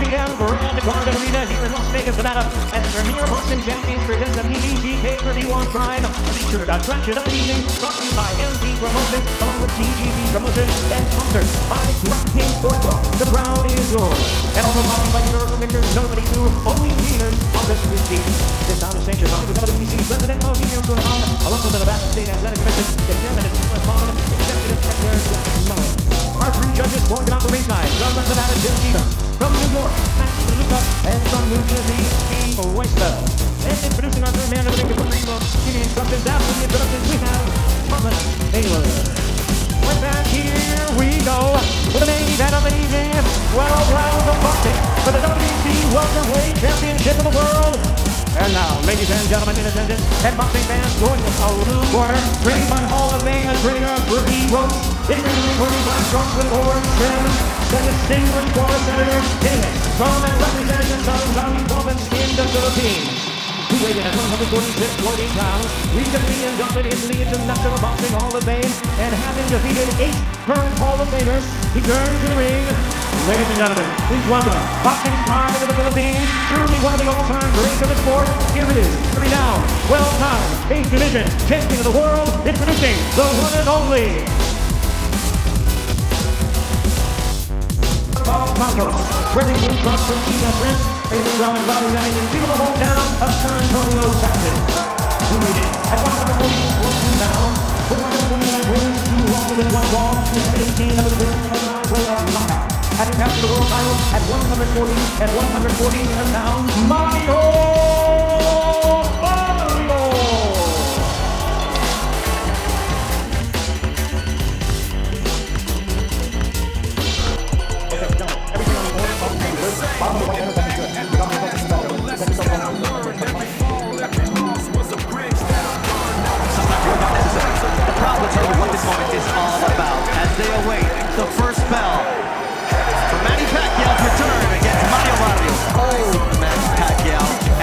boxing down Brand Garden Arena here in Las Vegas, Nevada. And the Premier Boxing Champions presents the PBC pay-per-view on Prime. Featured attraction of the evening, brought to you by MD Promotions, along with TGB Promotions, and sponsored by Rocky Sportsbook. The crowd is yours. And also brought to you by your commissioners, nobody knew, only leaders on this PBC. This time is sanctioned by the WBC President of the Union, along with the Nevada State Athletic Commission, the chairman is Pacman, executive secretary, our three judges walking out the ringside. From Nevada, Jim Cheetah. From New York, Matt DeLuca. And from New Jersey, Steve Weisler. And introducing our third man of the ring, giving instructions after the introductions, we have Thomas Taylor. With that, here we go. With the main event of the evening, 12 rounds of boxing for the WBC Welterweight Championship of the World. And now, ladies and gentlemen in attendance, and boxing fans join us a little corner, trained by Hall of Fame trainer Bertie Roach, introducing wearing black trunks with orange trim, the distinguished former Senator David, from and representing the Southern Valley Province in the Philippines. Who weighed in at 146.8 pounds, recently inducted into the International Boxing Hall of Fame, and having defeated 8 current Hall of Famers, he turns to the ring. Ladies and gentlemen, please welcome boxing star of the Philippines, truly one of the all-time greats of the sport. Here it is, 3 down, 12-time, 8th division, champion of the world, introducing the one and only Marcos, wearing blue cross from Tina Prince, facing ground and representing the beautiful hometown of San Antonio, Texas. Who made it at 144 pounds, 429 wins, 2 losses and 1 draw, 18 of the way of knockout. Having captured the world title at 140 and 147 pounds, Mario Barrios! The crowd will tell you what this moment is all about as they await the first bell for Manny Pacquiao's return against Mario Barrios. Oh, Manny Pacquiao.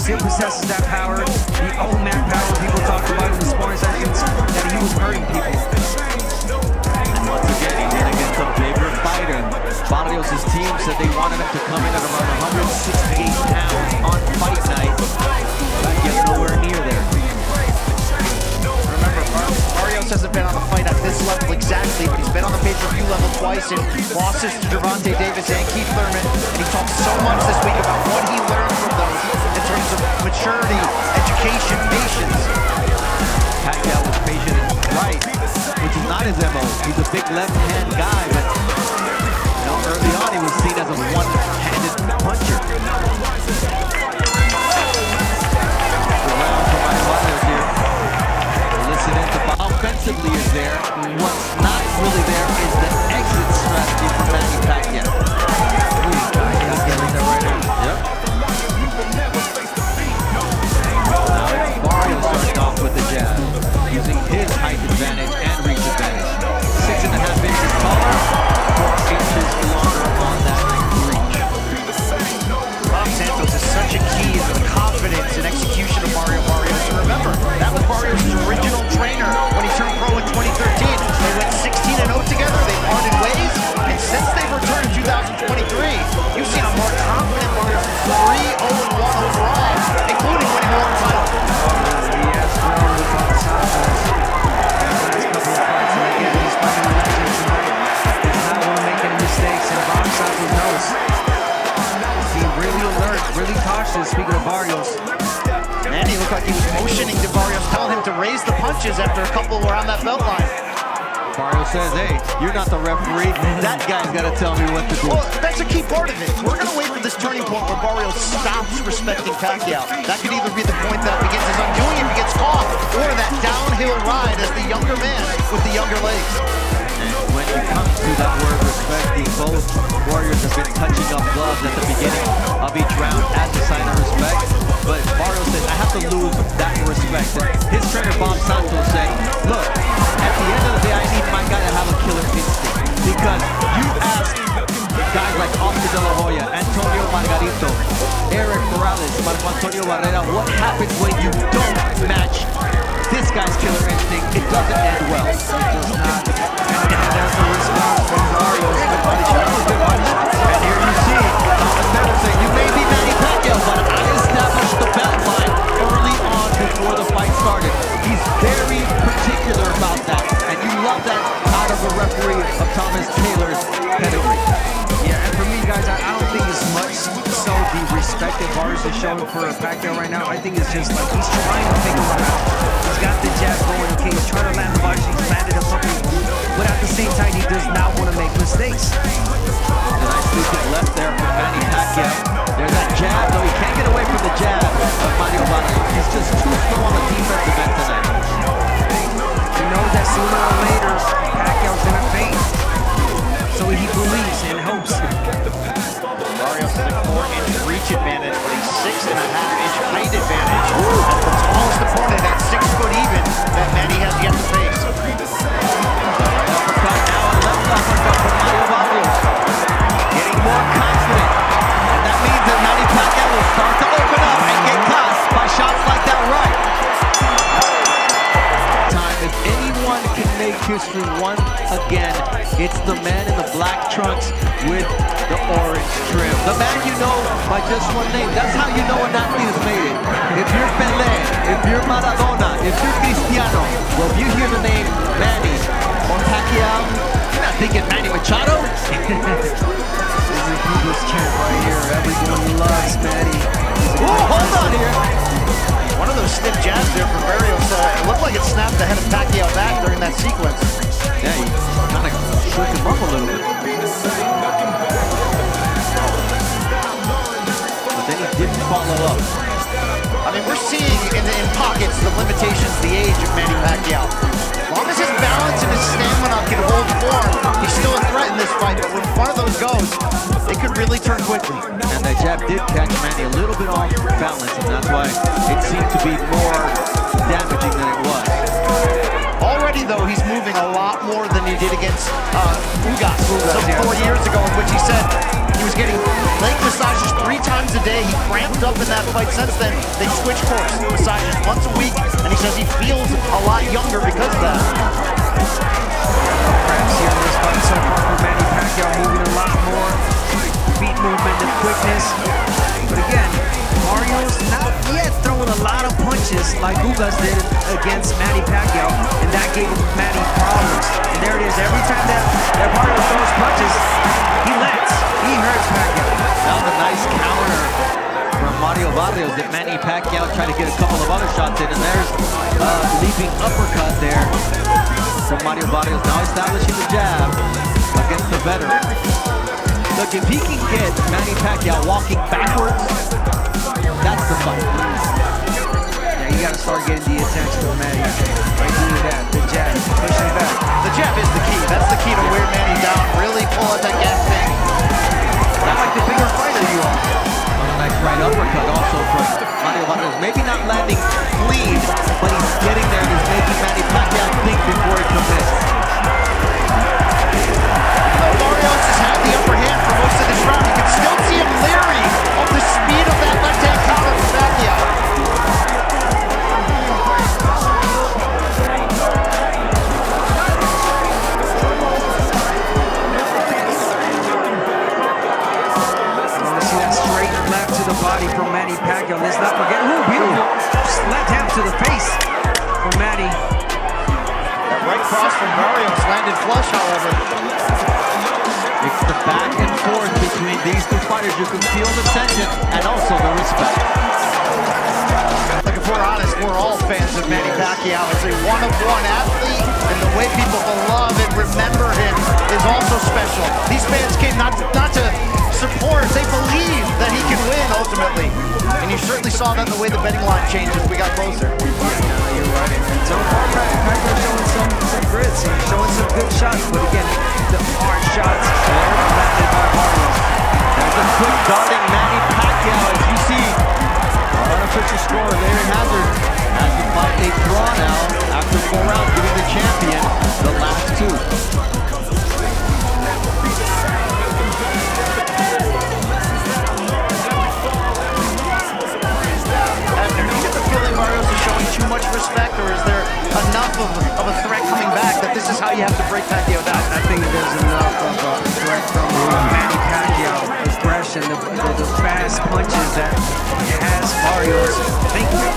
still possesses that power, the old man power people talked about in the sparring sessions, that he was hurting people. And once again, he went against a bigger fighter. Barrios' team said they wanted him to come in at around 168 pounds on fight night. But get nowhere near there. Remember, Barrios hasn't been on a fight at this level exactly, but he's been on the pay-per-view level twice in losses to Gervonta Davis and Keith Thurman. And he talked so much this week about what he learned from those in terms of maturity, education, patience. Pacquiao was patient and right, which is not his MO. He's a big left-hand guy, but you know, early on he was seen as a one-handed puncher. Around for Mario Barrios here. Listening to offensively is there. What's not really there is the exit strategy for Manny Pacquiao. Yep. Now it's Barrios starting off with the jab, using his height advantage and reach advantage. 6.5 inches taller, 4 inches longer on that reach. Bob Santos is such a key to the confidence and execution of Mario Barrios. And remember, that was Barrios' original trainer when he turned pro in 2013. They went 16-0 together, they parted ways, and since they've returned in 2023, you've seen a more confident Barrios, 3-0-1 overall, including winning the world title. He has grown with Bob Santos. The last couple of fights, and again, he's fighting a legend tonight. He's not one to make any mistakes, and Bob Santos knows. He's being really alert, really cautious, speaking of Barrios. Manny looked like he was motioning to Barrios, telling him to raise the punches after a couple were on that belt line. Barrios says, hey, you're not the referee. That guy's got to tell me what to do. Well, that's a key part of it. We're going to wait for this turning point where Barrios stops respecting Pacquiao. That could either be the point that begins his undoing if he gets caught, or that downhill ride as the younger man with the younger legs. And when it comes to that word respecting, both warriors have been touching up gloves at the beginning of each round as a sign of respect. But Barrios said, I have to lose that respect. And his trainer, Bob Santos, said, look, at the end of the day, I need my guy to have a killer instinct. Because you ask guys like Oscar De La Hoya, Antonio Margarito, Eric Morales, Marco Antonio Barrera, what happens when you don't match this guy's killer instinct? It doesn't end well. It does not. And that's the response from Barrios. Good body shots, good body shots. And here you see Thomas Pettis saying, you may be Manny Pacquiao, but I established the belt line early on before the fight started. He's very particular about that, and you love that out of a referee of Thomas Taylor's pedigree. Yeah, and for me, guys, I don't think it's much so the respect that Barrios is showing for Pacquiao right now. I think it's just like he's trying to figure him out. He's got the jab going, okay, he's trying to land the body, he's landed a couple, but at the same time, he does not want to make mistakes. A nice sweeping left there from Manny Pacquiao. There's that jab, though he can't get away from the jab of Mario Barrios. He's just too slow on the defensive end tonight. He knows that sooner or later, Pacquiao's gonna fade. So he believes and hopes. Barrios has a 4-inch reach advantage, but a 6.5-inch height advantage. That's the tallest opponent at 6 foot even that Manny has yet to face. Uppercut now, a left uppercut from Mario Barrios. Getting more confident. And that means that Manny Pacquiao will start to open up and get caught by shots like that right. If anyone can make history once again, it's the man in the black trunks with the orange trim. The man you know by just one name. That's how you know an athlete has made it. If you're Pelé, if you're Maradona, if you're Cristiano, well, if you hear the name Manny or Pacquiao, you're not thinking Manny Machado. This is a people's champ right here. Everyone loves Manny. Oh, hold on here. One of those stiff jabs there from Barrios. It looked like it snapped the head of Pacquiao back during that sequence. Yeah, he kind of shook him up a little bit. But then he didn't follow up. I mean, we're seeing in pockets the limitations, the age of Manny Pacquiao. As long as his balance and his stamina can hold form, he's still a threat in this fight. But when one of those goes, it could really turn quickly. And that jab did catch Manny a little bit off balance, and that's why it seemed to be more damaging than it was. Already, though, he's moving a lot more than he he did against Ugas some 4 years ago, in which he said he was getting leg massages 3 times a day. He cramped up in that fight. Since then, they switched course, massages once a week, and he says he feels a lot younger because of that. Cramps here in this fight so far for Manny Pacquiao, moving a lot more feet movement and quickness. But again, Mario's not yet throwing a lot of punches like Ugas did against Manny Pacquiao, and that gave Manny problems. And there it is, every time that Mario throws punches, he lands. He hurts Pacquiao. That was a nice counter from Mario Barrios that Manny Pacquiao tried to get a couple of other shots in, and there's a leaping uppercut there from Mario Barrios, now establishing the jab against the veteran. Look, if he can get Manny Pacquiao walking backwards, that's the fight. Yeah, you gotta start getting the attention of Manny. Right doing that, the jab, pushing back. The jab is the key. That's the key to wear Manny down. Really pull out that gas tank. Not like the bigger fighter you are. A nice right uppercut also from Mario Barrios. Maybe not landing clean, but he's getting there and he's making Manny Pacquiao think before he commits. Barrios has had the upper hand for most of this round. You can still see him leery of the speed of that left-hand counter from Pacquiao. The body from Manny Pacquiao. Let's not forget, beautiful left hand to the face from Manny. That right cross from Barrios landed flush, however. It's the back and forth between these two fighters. You can feel the tension and also the respect. Like, if we're honest, we're all fans of Manny Pacquiao. As a one-of-one athlete, and the way people love and remember him is also special. These fans came not to support, they believe that he can win ultimately. And you certainly saw that in the way the betting line changed as we got closer. Yeah, you're right. So far, Pacquiao showing some grits, showing some good shots, but again, the hard shots are landed by Barrios. There's a quick darting Manny Pacquiao, as you see. Our unofficial score, Larry Hazard has the fight a draw now after 4 rounds, giving the champion the last 2. Barrios is showing too much respect, or is there enough of a threat coming back that this is how you have to break Pacquiao down? I think there's enough of a threat from Manny Pacquiao, aggression, the fast punches that has Barrios thinking.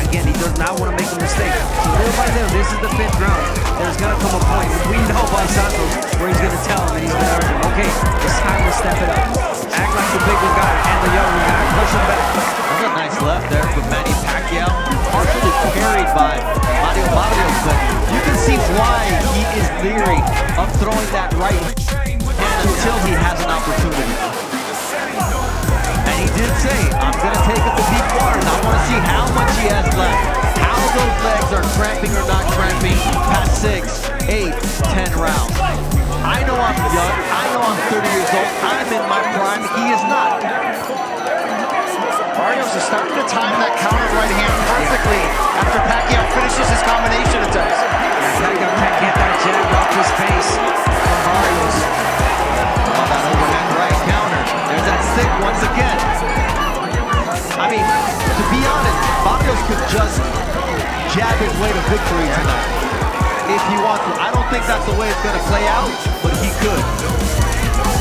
Again, he does not want to make a mistake. So little by little, this is the 5th round. There's going to come a point, we know by Santos, where he's going to tell him and he's going to urge him, okay, it's time to step it up. Act like the bigger guy and the younger guy. Push him back. That's a nice left there from Manny Pacquiao. Partially carried by Mario Barrios, but you can see why he is leery of throwing that right hand until he has an opportunity. And he did say, I'm going to take up the deep waters. I want to see how much he has left. How those legs are cramping or not cramping past 6, 8, 10 rounds. I know I'm young. I know I'm 30 years old. I'm in my prime. He is not. Barrios is starting to time that counter right hand perfectly after Pacquiao finishes his combination attempts. Pacquiao can't get that jab off his face from Barrios. Oh, that overhand right counter. There's that stick once again. I mean, to be honest, Barrios could just jab his way to victory tonight if he wants to. I don't think that's the way it's going to play out, but he could.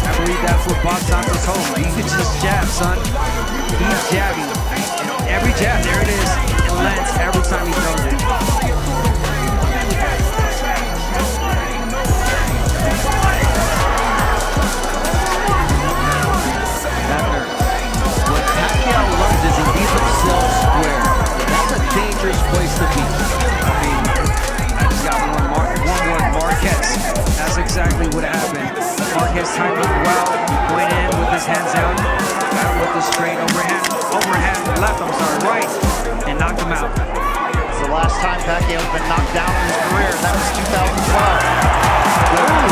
I believe that's what Bob Santos told him. He could just jab, son. He's jabbing. And every jab, there it is. It lands every time he throws it. What Pacquiao learns is he leaves himself square. That's a dangerous place to be. I mean, I just got one word, Marquez. That's exactly what happened. Marquez timed it well, went in with his hands down, got him with the straight overhand left, right, and knocked him out. It's the last time Pacquiao's been knocked down in his career, and that was 2012.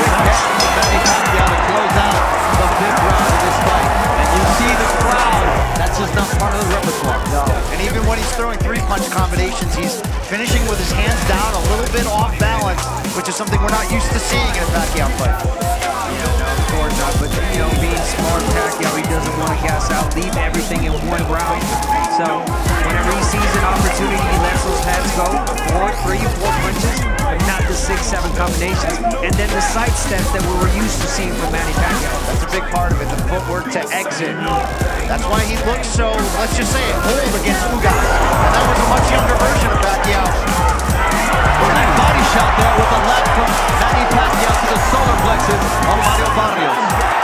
Manny Pacquiao to close out the 5th round of this fight. And you see the crowd that That's just not part of the repertoire. No. And even when he's throwing three-punch combinations, he's finishing with his hands down a little bit off balance, which is something we're not used to seeing in a Pacquiao fight. Yeah, no, of course not. But, you know, being smart Pacquiao, he doesn't want to gas out, leave everything in one round. So whenever he sees an opportunity, he lets those hands go. 3, 4 punches, but not the 6, 7 combinations. And then the side steps that we were used to seeing from Manny Pacquiao. That's a big part of it, the footwork to exit. That's why he looks so, let's just say it, old against Ugas. And that was a much younger version of Pacquiao. Nice body shot there with the left from Manny Pacquiao to the solar plexus of Mario Barrios.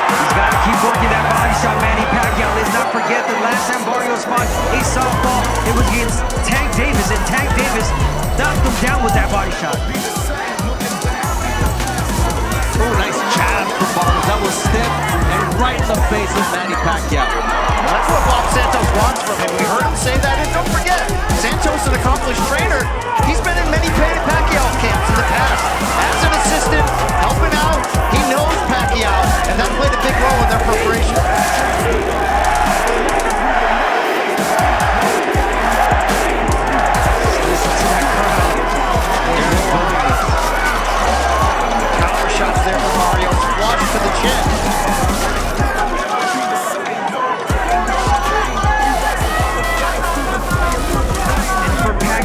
He's got to keep working that body shot, Manny Pacquiao. Let's not forget that last time Barrios fought a softball, it was against Tank Davis, and Tank Davis knocked him down with that body shot. Oh, nice jab from Barrios. That was stiff and right in the face of Manny Pacquiao. That's what Bob Santos wants from him. We heard him say that, and don't forget, Santos, an accomplished trainer, he's been in many Pacquiao camps in the past. As an assistant, helping out, he knows Pacquiao, and that played a big role in their preparation. Listen to that crowd. Counter shots there for Mario, squash to the chin.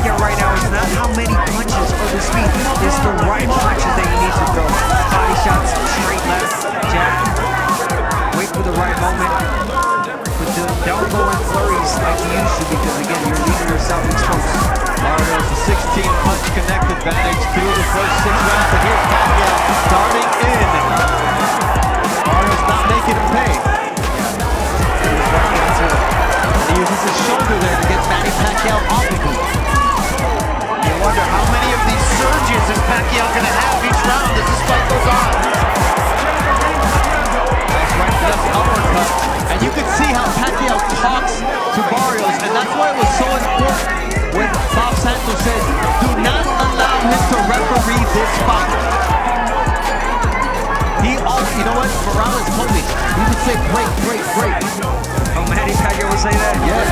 Right now, it's not how many punches or the speed, it's the right punches that you need to throw. Body shots, straight left, jab, wait for the right moment, but don't go in flurries like you used to, because again, you're leaving yourself exposed. Barrios, a 16-punch connect advantage through the first 6 rounds, and here's Pacquiao starting in. Barrios not making him pay. He uses his shoulder there to get Manny Pacquiao off of him. You wonder how many of these surges is Pacquiao going to have each round as this fight goes on. Nice right left uppercut. And you can see how Pacquiao talks to Barrios, and that's why it was so important when Bob Santos said, do not allow him to referee this fight. He also, you know what, Morales told me, he would say break, break, break. Oh, Manny Pacquiao would say that? Yeah.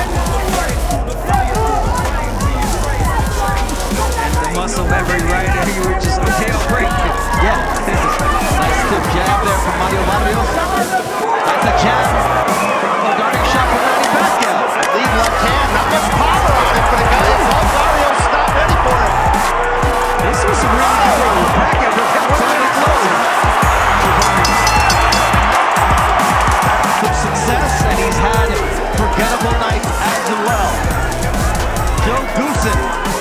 Muscle memory right there, you were just, okay, I'll break it. Yeah. Nice stiff jab there from Mario Barrios. That's a jab. A guarding shot from Manny Pacquiao. Lead left hand, not much power on it, but it got it. Bob Barrios not ready for it. This was some really good work with Pacquiao, but it wasn't any closer. Some success, and he's had forgettable nights as well. Joe Goosen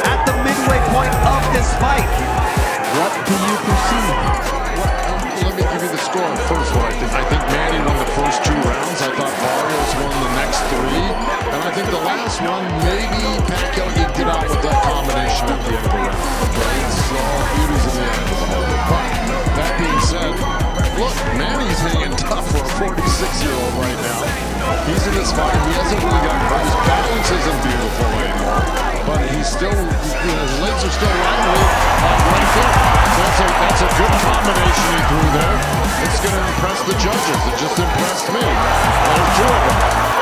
at the midway point of this fight. What do you perceive? Let me give you the score. First of all, I think Manny won the first 2 rounds. I thought Barrios won the next 3. And I think the last one, maybe Pacquiao could get out with that combination at the end of the round. Okay, it's all beauties in the end of the whole. But that being said, look, Manny's hanging tough for a 46-year-old right now. He's in this fight. He hasn't really gotten hurt. His balance isn't beautiful anymore. But he's still, his legs are still lively on one foot. So that's a good combination he threw there. It's going to impress the judges. It just impressed me. There's 2 of them.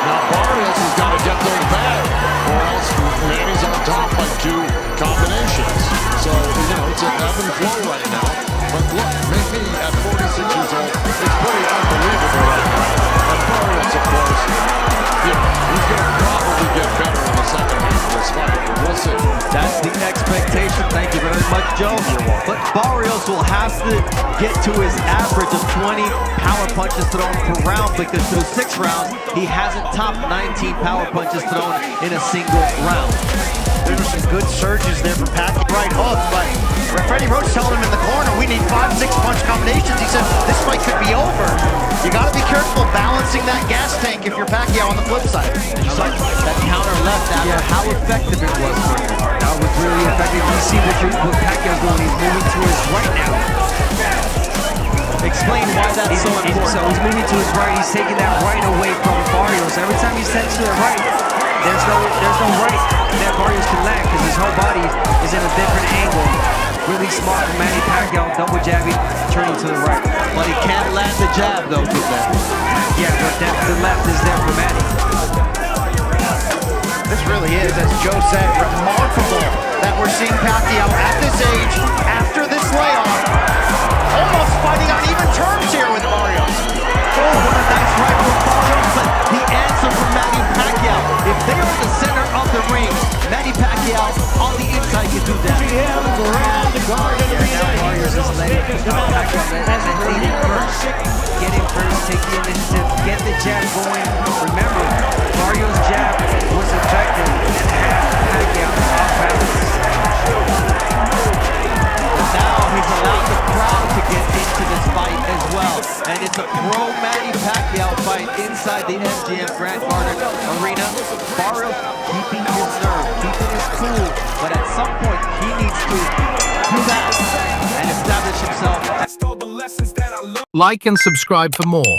Now Barrios has got to get those back, or else Manny's on top by 2 combinations. So, you know, it's an ebb and flow right now. But look, Manny at 46 years old, it's pretty unbelievable right now. And Barrios, of course, he's going to probably get better in the second half of this fight. We'll see. That's the expectation. Thank you very much, Joe. But Barrios will have to get to his average of 20 power punches thrown per round, because through 6 rounds, he hasn't topped 19 power punches thrown in a single round. There were some good surges there from Pacquiao. Right hook, but Freddie Roach telling him in the corner, we need 5, 6 punch combinations. He said, this fight could be over. You got to be careful balancing that gas tank if you're Pacquiao on the flip side. You saw that counter left after how effective it was for him. That was really effective. You see what Pacquiao's doing. He's moving to his right now. Explain why that's so important. So he's moving to his right. He's taking that right away from Barrios. Every time he steps to the right, there's no right that Barrios can land, because his whole body is in a different angle. Really smart from Manny Pacquiao, double jabbing, turning to the right. But he can't land the jab though, good man. Yeah, but the left is there for Manny. This really is, as Joe said, remarkable that we're seeing Pacquiao at this age, after this layoff, almost fighting on even terms here with Barrios. Oh, what a nice right from Barrios, but the answer from Manny Pacquiao. If they're in the center of the ring, Manny Pacquiao on the inside can do that. Now Barrios is letting Pacquiao get him first. Get him first, take the initiative, get the jab going. Remember, Barrios' jab was effective and had Pacquiao off balance. But now he's allowed the crowd to get into this fight as well. And it's a pro-Manny Pacquiao fight inside the MGM Grand Garden Arena. Barrios keeping his nerve, keeping his cool, but at some point he needs to do that and establish himself. Like and subscribe for more.